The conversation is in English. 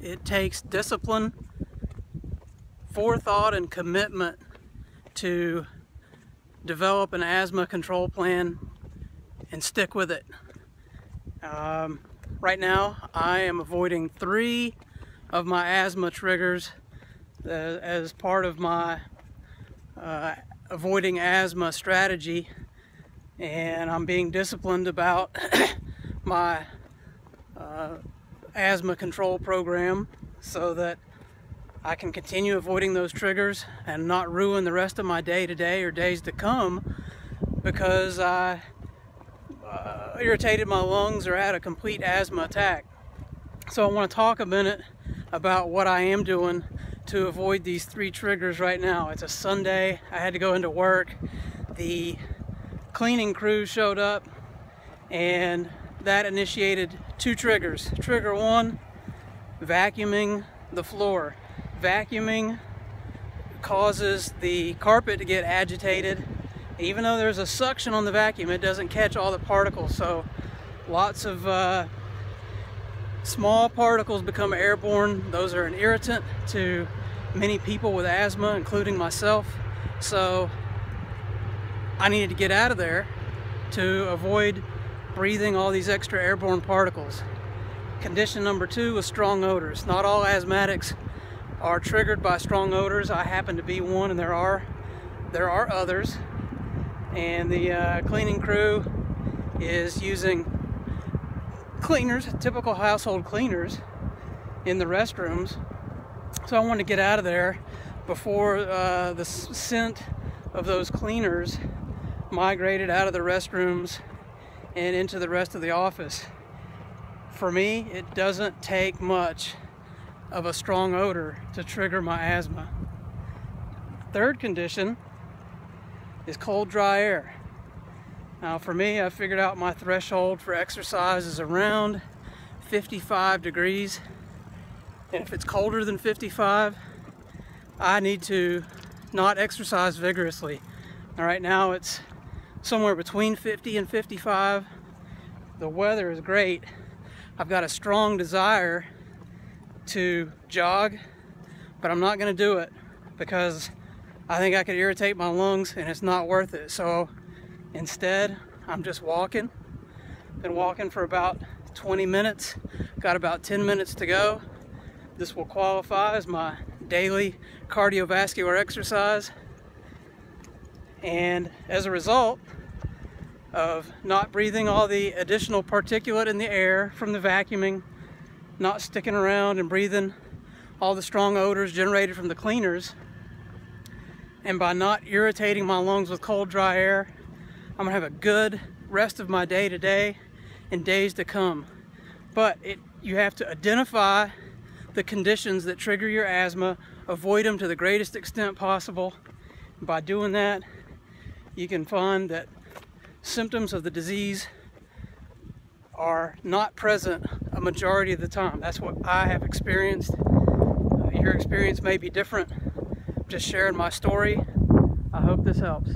It takes discipline, forethought, and commitment to develop an asthma control plan and stick with it. Right now I am avoiding 3 of my asthma triggers as part of my avoiding asthma strategy, and I'm being disciplined about my asthma control program so that I can continue avoiding those triggers and not ruin the rest of my day today or days to come because I irritated my lungs or had a complete asthma attack. So I want to talk a minute about what I am doing to avoid these 3 triggers right now. It's a Sunday. I had to go into work. The cleaning crew showed up and that initiated 2 triggers. Trigger 1, vacuuming the floor. Vacuuming causes the carpet to get agitated. Even though there's a suction on the vacuum, it doesn't catch all the particles, so lots of small particles become airborne. Those are an irritant to many people with asthma, including myself. So I needed to get out of there to avoid breathing all these extra airborne particles. Condition number 2 was strong odors. Not all asthmatics are triggered by strong odors. I happen to be one, and there are others. And the cleaning crew is using cleaners, typical household cleaners, in the restrooms. So I wanted to get out of there before the scent of those cleaners migrated out of the restrooms and into the rest of the office. For me, it doesn't take much of a strong odor to trigger my asthma. Third condition is cold, dry air. Now for me, I figured out my threshold for exercise is around 55 degrees. And if it's colder than 55, I need to not exercise vigorously. Now, right now it's somewhere between 50 and 55. The weather is great. I've got a strong desire to jog, but I'm not going to do it because I think I could irritate my lungs and it's not worth it. So instead, I'm just walking. Been walking for about 20 minutes. Got about 10 minutes to go. This will qualify as my daily cardiovascular exercise. And as a result of not breathing all the additional particulate in the air from the vacuuming, not sticking around and breathing all the strong odors generated from the cleaners, and by not irritating my lungs with cold, dry air, I'm gonna have a good rest of my day today and days to come. But you have to identify the conditions that trigger your asthma, avoid them to the greatest extent possible. By doing that, you can find that symptoms of the disease are not present a majority of the time. That's what I have experienced. Your experience may be different. I'm just sharing my story. I hope this helps.